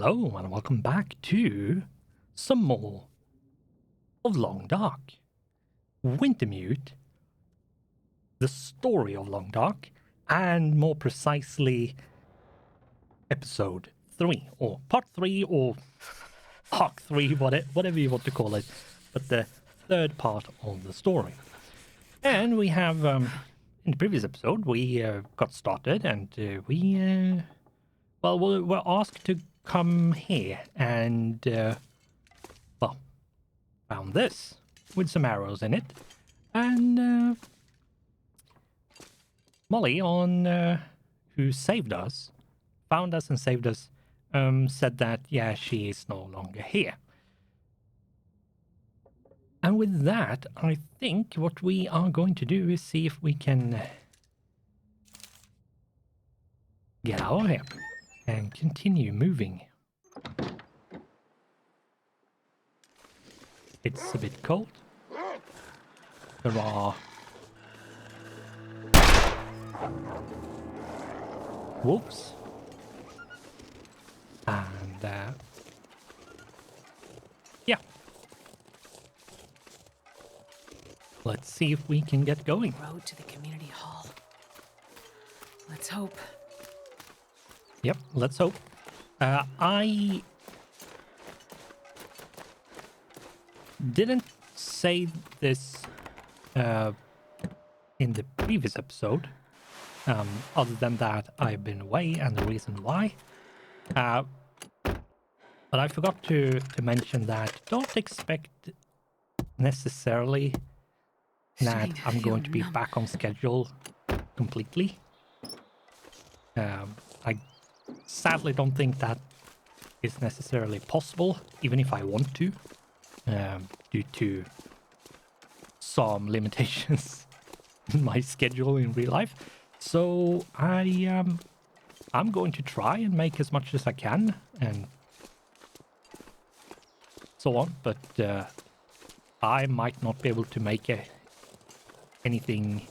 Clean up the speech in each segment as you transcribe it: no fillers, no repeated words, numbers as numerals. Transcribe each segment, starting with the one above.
Hello and welcome back to some more of Long Dark Wintermute, the story of Long Dark, and more precisely episode 3 or part 3 or arc 3, whatever you want to call it, but the third part of the story. And we have in the previous episode we got started and we were asked to come here and, found this with some arrows in it. And Molly, who saved us, found us and saved us, said that, yeah, she is no longer here. And with that, I think what we are going to do is see if we can get out of here and continue moving. It's a bit cold. There are wolves. And yeah. Let's see if we can get going. Road to the community hall. Let's hope. Yep, let's hope. I didn't say this in the previous episode, other than that I've been away and the reason why. But I forgot to mention that don't expect necessarily that I'm going to be back on schedule completely. I sadly don't think that is necessarily possible, even if I want to, due to some limitations in my schedule in real life. So I'm going to try and make as much as I can and so on, but I might not be able to make anything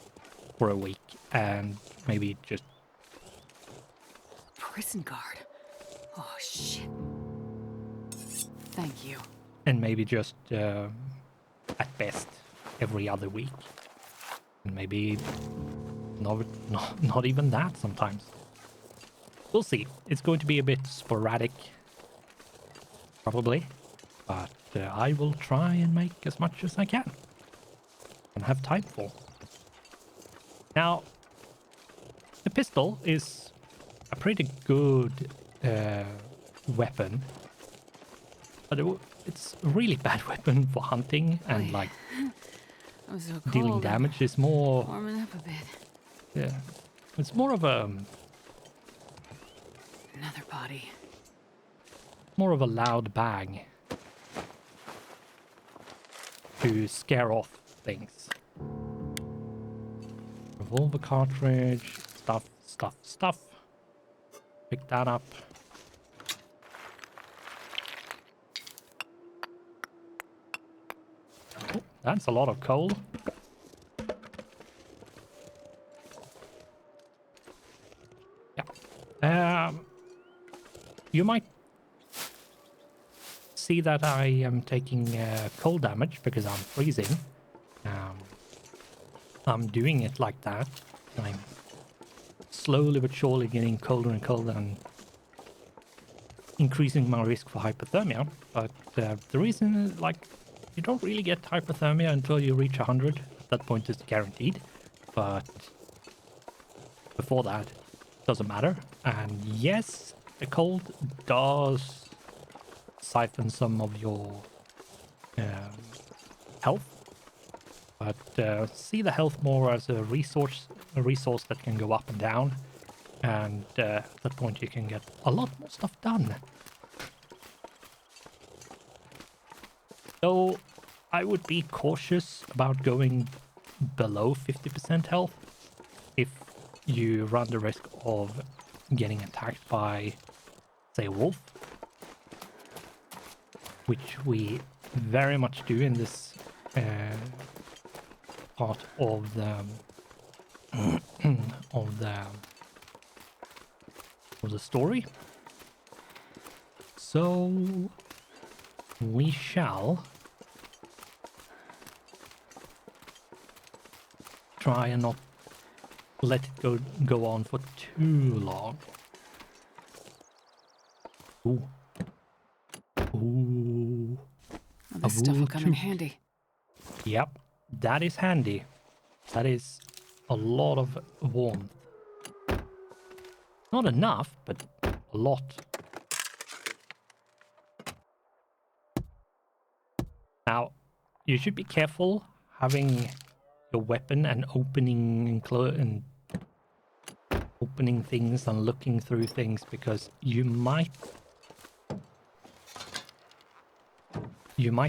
for a week, and maybe just prison guard. Oh shit. Thank you. And maybe just at best every other week, and maybe not even that sometimes. We'll see. It's going to be a bit sporadic, probably, but I will try and make as much as I can and have time for. Now, the pistol is a pretty good weapon, but it's a really bad weapon for hunting and like I'm so cold. dealing damage. Is more Warming up a bit. yeah, it's more of a Another body. more of a loud bang to scare off things. Revolver cartridge, stuff. Pick that up. Oh, that's a lot of coal. Yeah. You might see that I am taking cold damage because I'm freezing. I'm doing it like that. I'm slowly but surely getting colder and colder and increasing my risk for hypothermia. But the reason is, like, you don't really get hypothermia until you reach 100. At that point, it's guaranteed. But before that, it doesn't matter. And yes, the cold does siphon some of your health. But see the health more as a resource that can go up and down. And at that point, you can get a lot more stuff done. So I would be cautious about going below 50% health if you run the risk of getting attacked by, say, a wolf, which we very much do in this part of the of the story. So we shall try and not let it go on for too long. Ooh. Ooh. Well, this stuff will come in handy. Yep, that is handy. That is a lot of warmth. Not enough, but a lot. Now, you should be careful having your weapon and opening things and looking through things, because you might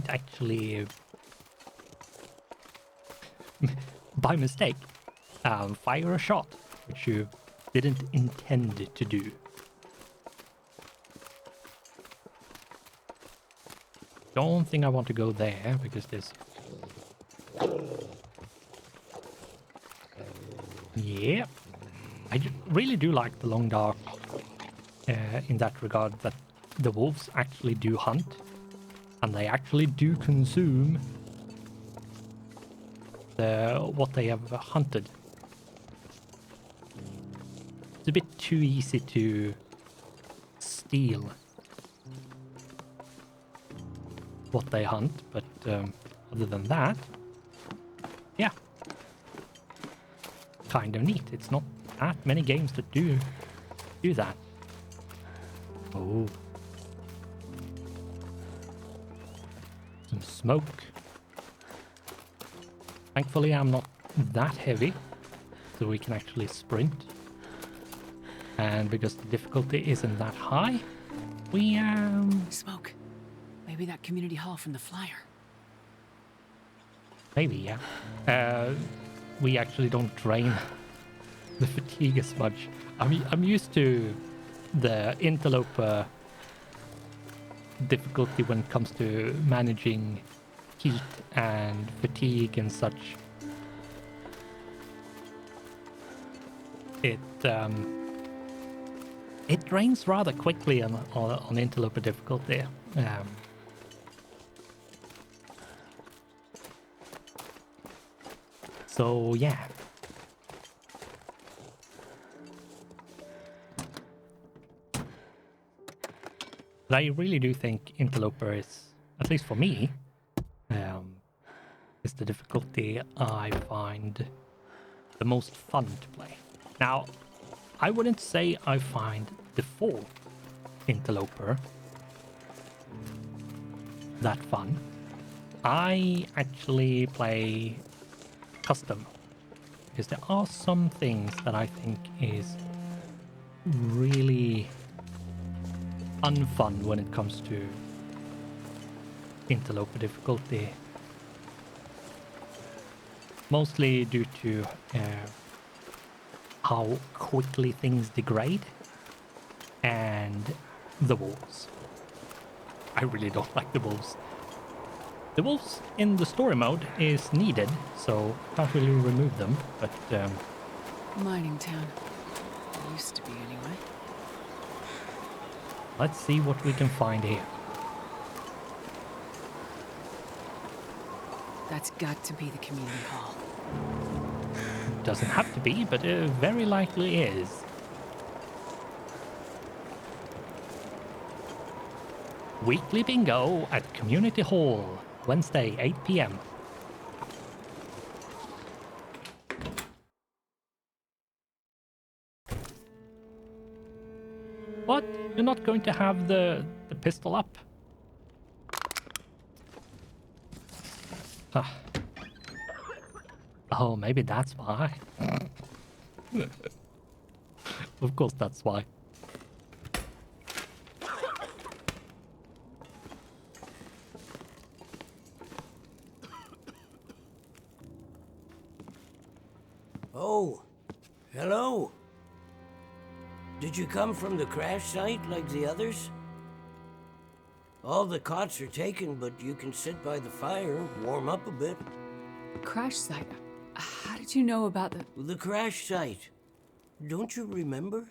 actually by mistake fire a shot which you didn't intend to do. Don't think I want to go there because there's... Yeah. I really do like the Long Dark in that regard, that the wolves actually do hunt and they actually do consume what they have hunted. It's a bit too easy to steal what they hunt, but other than that, yeah, kind of neat. It's not that many games that do that. Oh, some smoke. Thankfully, I'm not that heavy, so we can actually sprint. And because the difficulty isn't that high, we Smoke. Maybe that community hall from the flyer. Maybe, yeah. We actually don't drain the fatigue as much. I'm used to the interloper difficulty when it comes to managing heat and fatigue and such. It drains rather quickly on interloper difficulty. So yeah. But I really do think interloper is, at least for me, is the difficulty I find the most fun to play. Now, I wouldn't say I find default interloper that fun. I actually play custom because there are some things that I think is really unfun when it comes to interloper difficulty, mostly due to how quickly things degrade and the wolves. I really don't like the wolves. The wolves in the story mode is needed, so can't really remove them, but Mining town. It used to be anyway. let's see what we can find here. That's got to be the community hall. Doesn't have to be, but very likely is. Weekly bingo at Community Hall, Wednesday, 8 p.m. What? You're not going to have the pistol up? Ah. Oh, maybe that's why. Of course that's why. Oh, hello. Did you come from the crash site like the others? All the cots are taken, but you can sit by the fire, warm up a bit. Crash site? How did you know about the... The crash site. Don't you remember?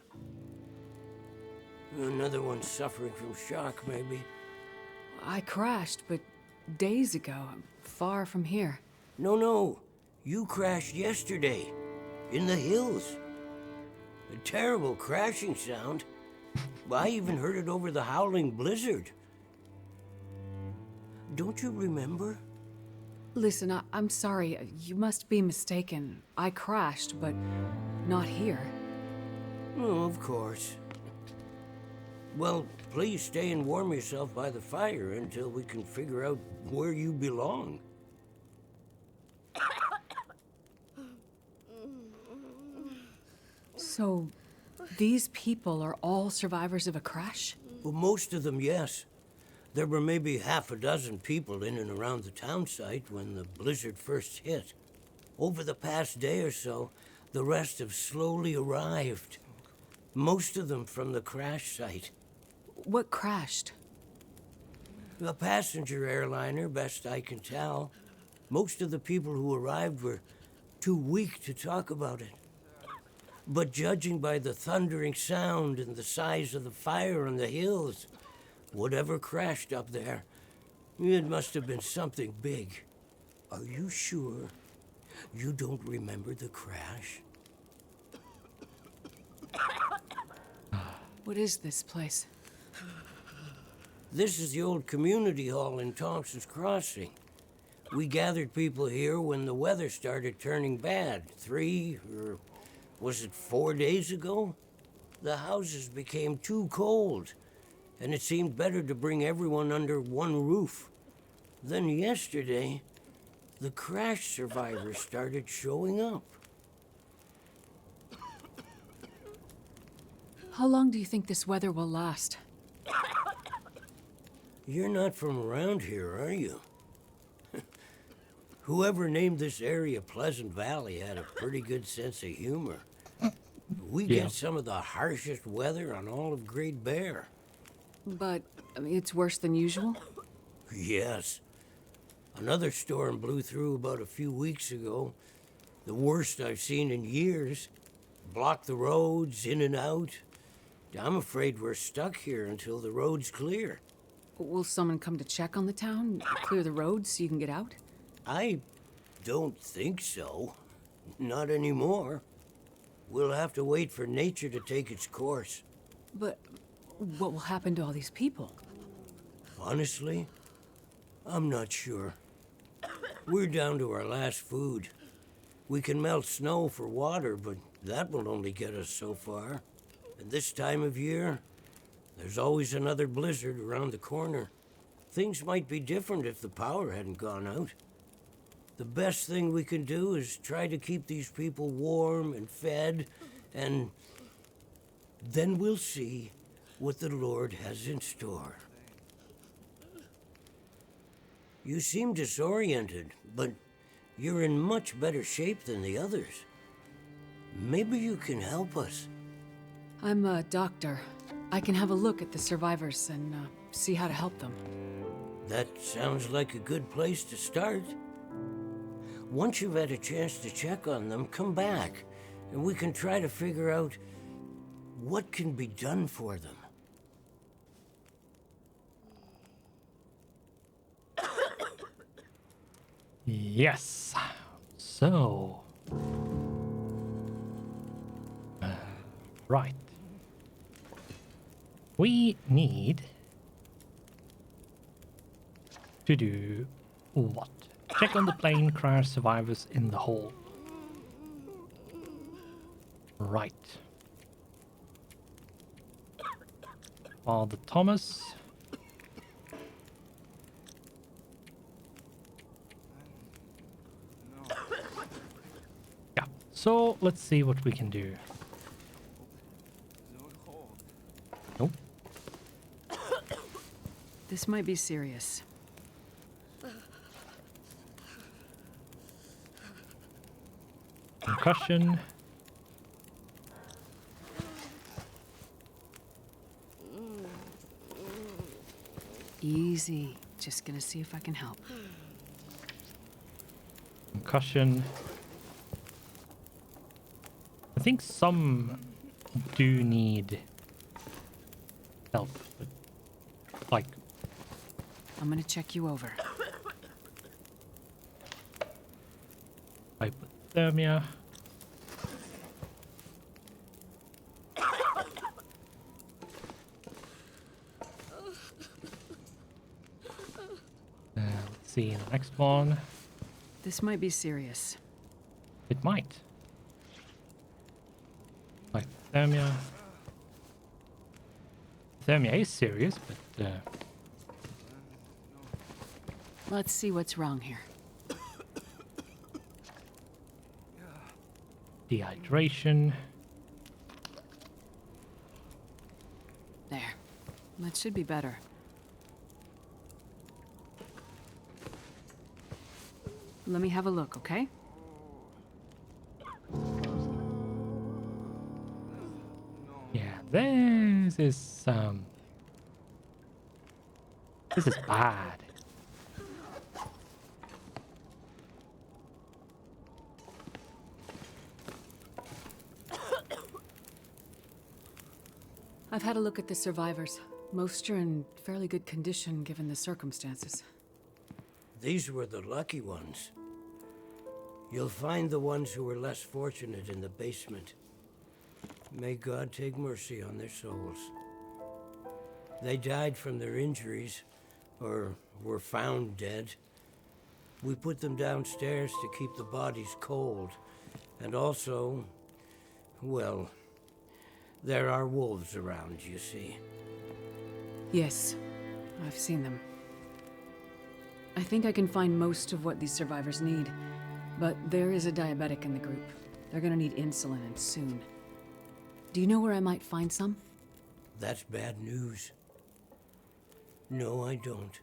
Another one suffering from shock, maybe. I crashed, but days ago, far from here. No. You crashed yesterday. In the hills. A terrible crashing sound. I even heard it over the howling blizzard. Don't you remember? Listen, I'm sorry. You must be mistaken. I crashed, but not here. Oh, of course. Well, please stay and warm yourself by the fire until we can figure out where you belong. So, these people are all survivors of a crash? Well, most of them, yes. There were maybe half a dozen people in and around the town site when the blizzard first hit. Over the past day or so, the rest have slowly arrived. Most of them from the crash site. What crashed? A passenger airliner, best I can tell. Most of the people who arrived were too weak to talk about it. But judging by the thundering sound and the size of the fire on the hills, whatever crashed up there, it must have been something big. Are you sure you don't remember the crash? What is this place? This is the old community hall in Thompson's Crossing. We gathered people here when the weather started turning bad. 4 days ago? The houses became too cold, and it seemed better to bring everyone under one roof. Then yesterday, the crash survivors started showing up. How long do you think this weather will last? You're not from around here, are you? Whoever named this area Pleasant Valley had a pretty good sense of humor. We get some of the harshest weather on all of Great Bear. But, it's worse than usual? Yes. Another storm blew through about a few weeks ago. The worst I've seen in years. Blocked the roads, in and out. I'm afraid we're stuck here until the road's clear. Will someone come to check on the town? Clear the roads so you can get out? I don't think so. Not anymore. We'll have to wait for nature to take its course. But what will happen to all these people? Honestly, I'm not sure. We're down to our last food. We can melt snow for water, but that will only get us so far. And this time of year, there's always another blizzard around the corner. Things might be different if the power hadn't gone out. The best thing we can do is try to keep these people warm and fed, and then we'll see what the Lord has in store. You seem disoriented, but you're in much better shape than the others. Maybe you can help us. I'm a doctor. I can have a look at the survivors and see how to help them. That sounds like a good place to start. Once you've had a chance to check on them, come back, and we can try to figure out what can be done for them. Yes. So. Right. We need to do what? Check on the plane crash survivors in the hall. Right. Father Thomas. Yeah, so let's see what we can do. Nope. This might be serious. Concussion. Easy. Just gonna see if I can help. Concussion. I think some do need help. But, like, I'm gonna check you over. hypothermia. Let's see the next one. This might be serious. It might. Hypothermia. Thermia is serious, but Let's see what's wrong here. dehydration. There. That should be better. Let me have a look, okay? Yeah, this is bad. I've had a look at the survivors. Most are in fairly good condition given the circumstances. These were the lucky ones. You'll find the ones who were less fortunate in the basement. May God take mercy on their souls. They died from their injuries, or were found dead. We put them downstairs to keep the bodies cold, and also, well, there are wolves around, you see. Yes, I've seen them. I think I can find most of what these survivors need, but there is a diabetic in the group. They're gonna need insulin, and soon. Do you know where I might find some? That's bad news. No, I don't.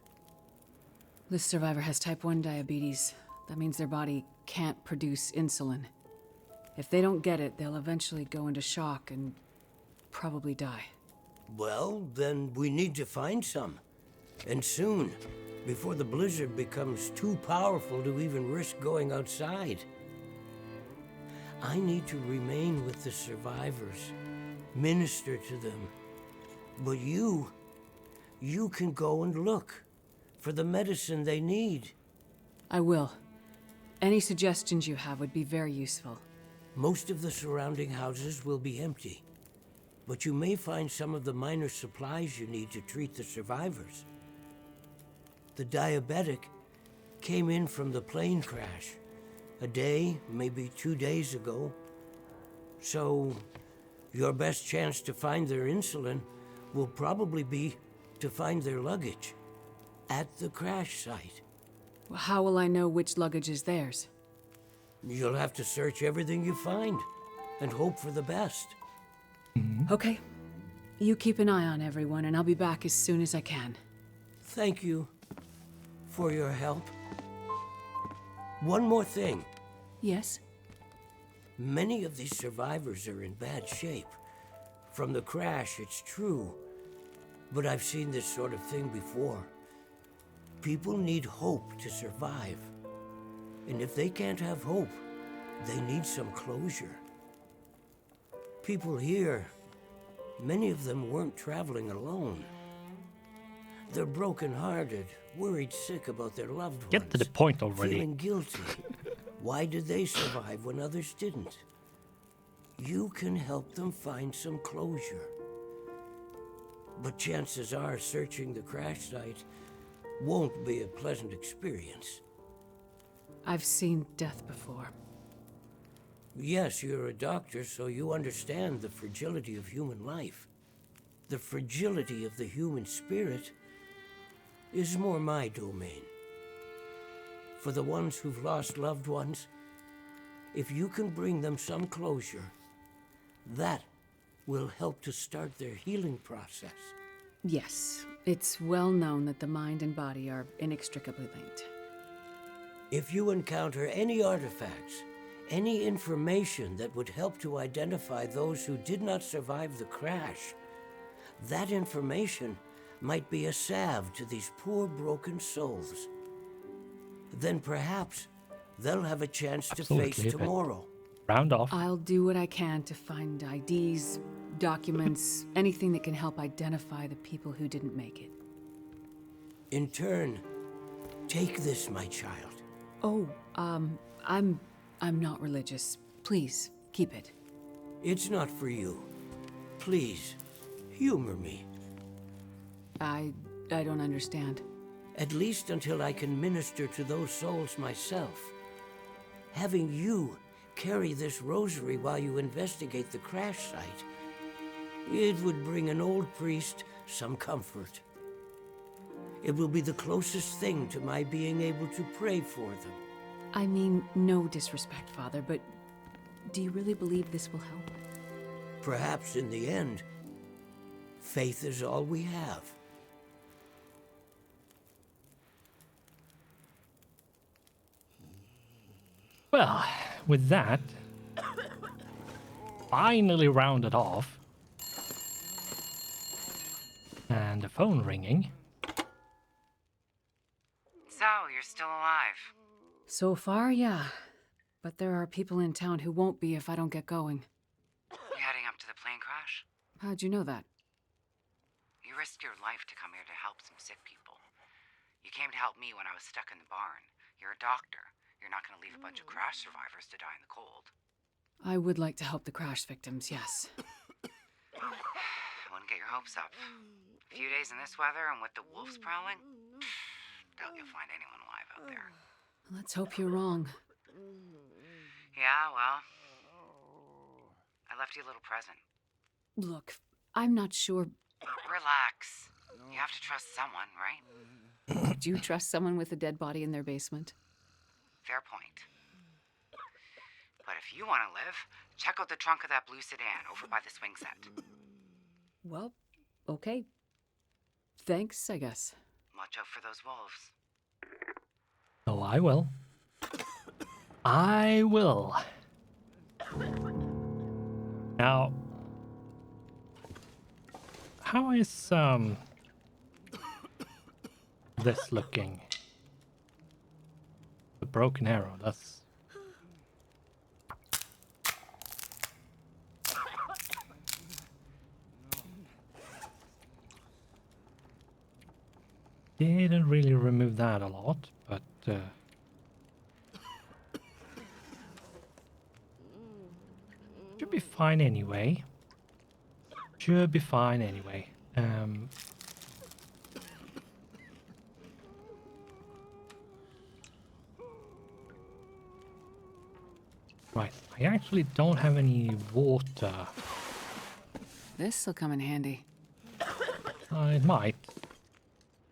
This survivor has type 1 diabetes. That means their body can't produce insulin. If they don't get it, they'll eventually go into shock and probably die. Well, then we need to find some. And soon, before the blizzard becomes too powerful to even risk going outside. I need to remain with the survivors, minister to them. But you can go and look for the medicine they need. I will. Any suggestions you have would be very useful. Most of the surrounding houses will be empty, but you may find some of the minor supplies you need to treat the survivors. The diabetic came in from the plane crash a day, maybe 2 days ago. So, your best chance to find their insulin will probably be to find their luggage at the crash site. How will I know which luggage is theirs? You'll have to search everything you find and hope for the best. Okay. You keep an eye on everyone, and I'll be back as soon as I can. Thank you for your help. One more thing. Yes? Many of these survivors are in bad shape. From the crash, it's true. But I've seen this sort of thing before. People need hope to survive. And if they can't have hope, they need some closure. People here, many of them weren't traveling alone. They're broken-hearted, worried sick about their loved ones. Get to the point already. Feeling guilty. Why did they survive when others didn't? You can help them find some closure. But chances are searching the crash site won't be a pleasant experience. I've seen death before. Yes, you're a doctor, so you understand the fragility of human life. The fragility of the human spirit is more my domain. For the ones who've lost loved ones, if you can bring them some closure, that will help to start their healing process. Yes, it's well known that the mind and body are inextricably linked. If you encounter any artifacts, any information that would help to identify those who did not survive the crash, that information might be a salve to these poor broken souls. Then perhaps they'll have a chance to face Absolutely, but tomorrow. round off. I'll do what I can to find IDs, documents, anything that can help identify the people who didn't make it. In turn, take this, my child. Oh, I'm not religious. Please, keep it. It's not for you. Please, humor me. I don't understand. At least until I can minister to those souls myself. Having you carry this rosary while you investigate the crash site, it would bring an old priest some comfort. It will be the closest thing to my being able to pray for them. I mean, no disrespect, Father, but do you really believe this will help? Perhaps in the end, faith is all we have. Well, with that, finally rounded off, and the phone ringing. So, you're still alive. So far, yeah. But there are people in town who won't be if I don't get going. You heading up to the plane crash? How'd you know that? You risked your life to come here to help some sick people. You came to help me when I was stuck in the barn. You're a doctor. You're not going to leave a bunch of crash survivors to die in the cold. I would like to help the crash victims, yes. I wouldn't get your hopes up. A few days in this weather and with the wolves prowling, doubt you'll find anyone alive out there. Let's hope you're wrong. Yeah, well, I left you a little present. Look, I'm not sure. Relax. You have to trust someone, right? Would you trust someone with a dead body in their basement? Fair point. But if you want to live, check out the trunk of that blue sedan over by the swing set. Well, okay. Thanks, I guess. Watch out for those wolves. Oh, I will. I will. Now, how is this looking? The broken arrow, that's... Didn't really remove that a lot, but should be fine anyway. Should be fine anyway. Right, I actually don't have any water. This'll come in handy. It might.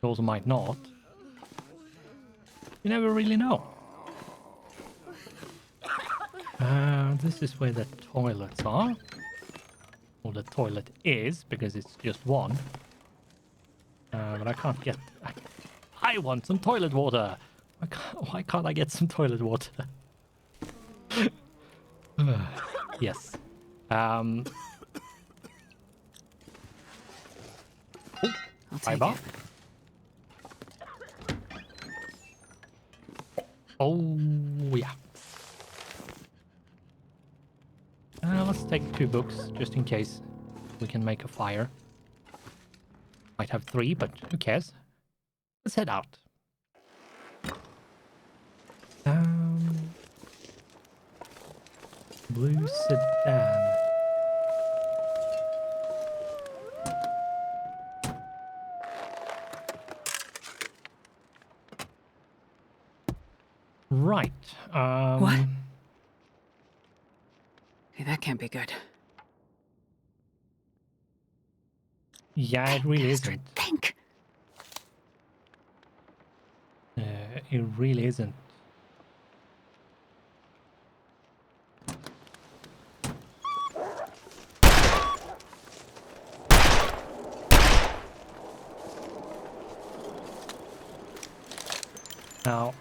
It also might not. You never really know. This is where the toilets are. Or the toilet is, because it's just one. But I can't get... I want some toilet water! Why can't I get some toilet water? Yes. I'll take Bye-bye. it. Oh, yeah. Let's take 2 books, just in case we can make a fire. Might have 3, but who cares? Let's head out. Blue sedan. Right. What? Hey, that can't be good. Yeah, it really isn't. Think. It really isn't. Now,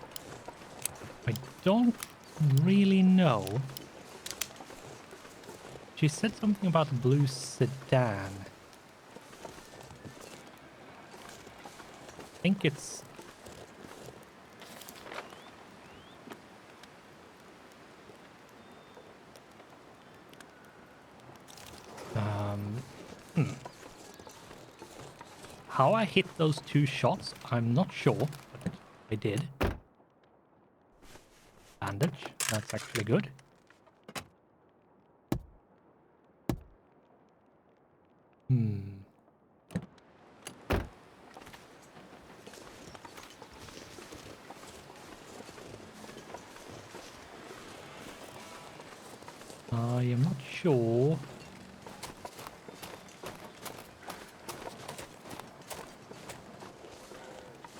I don't really know. She said something about a blue sedan. I think it's... How I hit those 2 shots, I'm not sure, but I did. Bandage, that's actually good. I am not sure.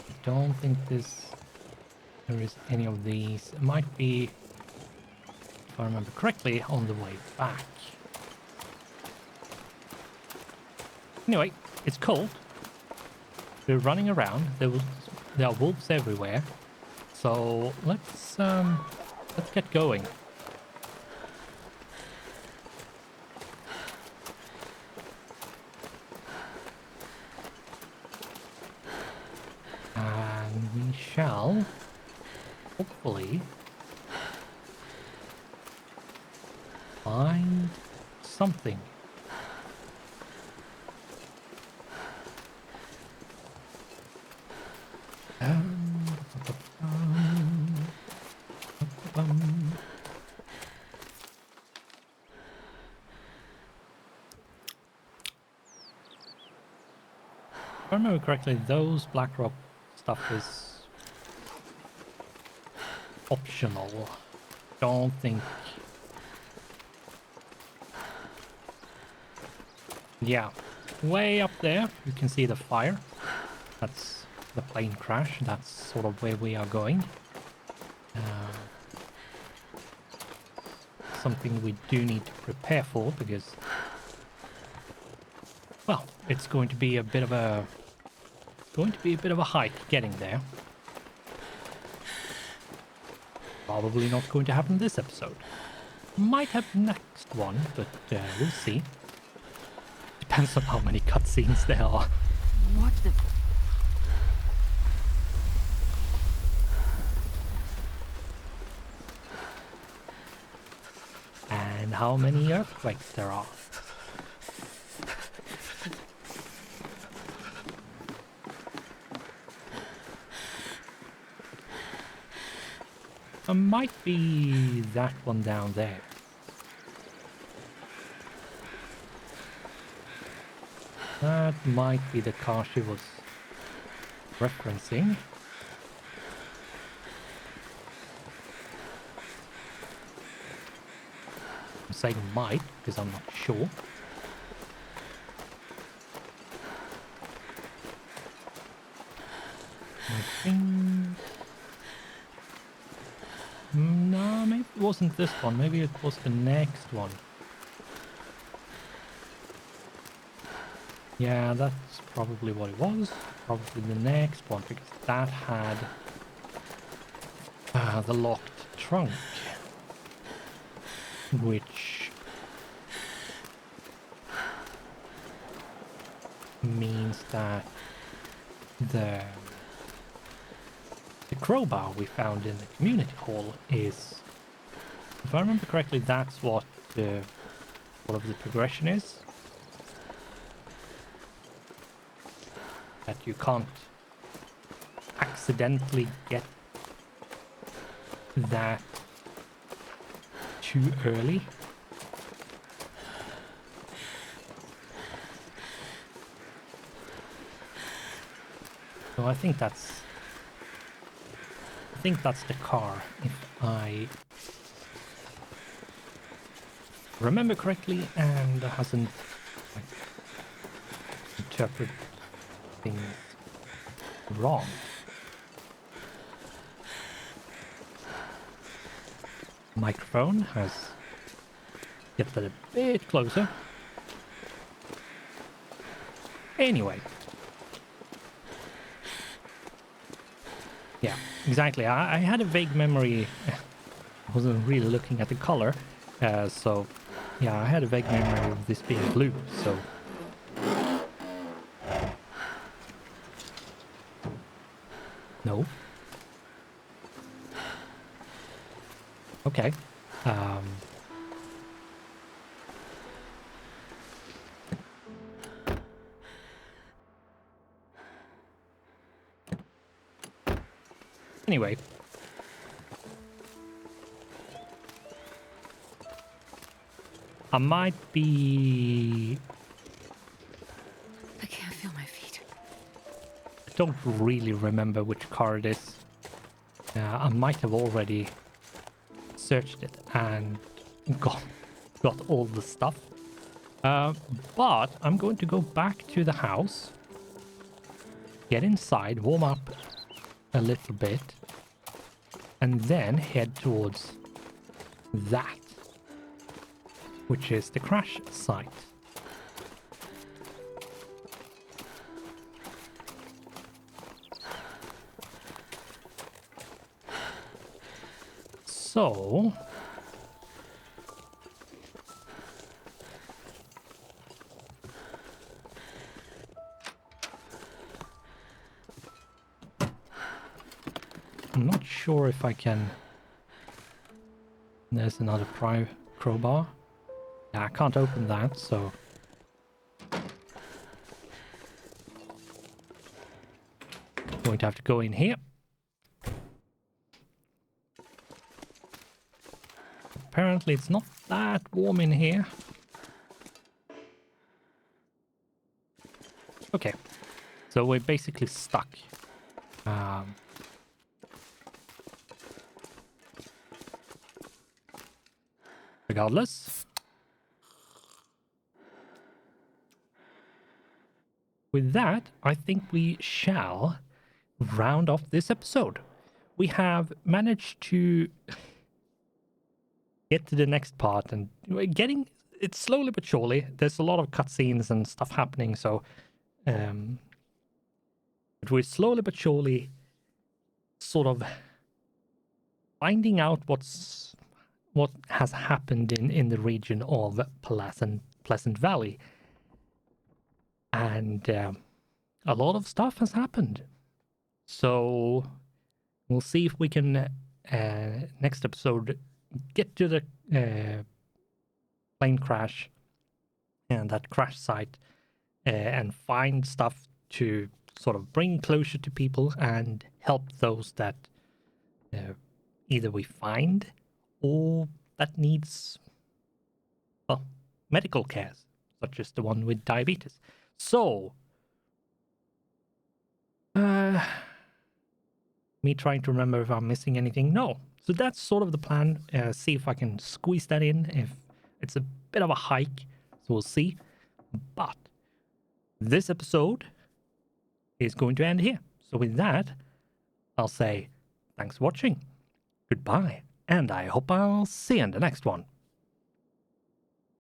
I don't think there is any of these. It might be, if I remember correctly, on the way back. Anyway, it's cold. We're running around. There are wolves everywhere. So let's get going. And we shall hopefully find something. If I remember correctly, those black rock stuff is optional. Don't think. Yeah, way up there you can see the fire. That's the plane crash. That's sort of where we are going. Something we do need to prepare for because, well, it's going to be a bit of a hike getting there. Probably not going to happen this episode. Might have next one, but we'll see. Depends on how many cutscenes there are. What the... And how many earthquakes there are. It might be that one down there. That might be the car she was referencing. I'm saying might because I'm not sure. I think... No, maybe it wasn't this one. Maybe it was the next one. Yeah, that's probably what it was. Probably the next one, because that had the locked trunk. Which means that the crowbar we found in the community hall is, if I remember correctly, that's what the progression is. That you can't accidentally get that too early. So I think that's the car, if I remember correctly and hasn't interpreted things wrong. Microphone has get that a bit closer. Anyway. Yeah, exactly. I had a vague memory. I wasn't really looking at the color. So, yeah, I had a vague memory of this being blue, so... No. Okay. Anyway. I might be... I can't feel my feet. I don't really remember which car it is. I might have already searched it and got all the stuff. But I'm going to go back to the house, get inside, warm up a little bit, and then head towards that, which is the crash site. So... I'm not sure if I can... There's another crowbar. Yeah, I can't open that, so... Going to have to go in here. Apparently it's not that warm in here. Okay, so we're basically stuck. Regardless. With that, I think we shall round off this episode. We have managed to get to the next part, and we're getting it slowly but surely. There's a lot of cutscenes and stuff happening, so but we're slowly but surely sort of finding out what has happened in the region of Pleasant Valley. And a lot of stuff has happened. So we'll see if we can, next episode, get to the plane crash and that crash site and find stuff to sort of bring closure to people and help those that either we find or that needs, well, medical care, such as the one with diabetes. So, me trying to remember if I'm missing anything. No. So that's sort of the plan. See if I can squeeze that in. If it's a bit of a hike, so we'll see. But this episode is going to end here. So with that, I'll say thanks for watching. Goodbye. And I hope I'll see you in the next one.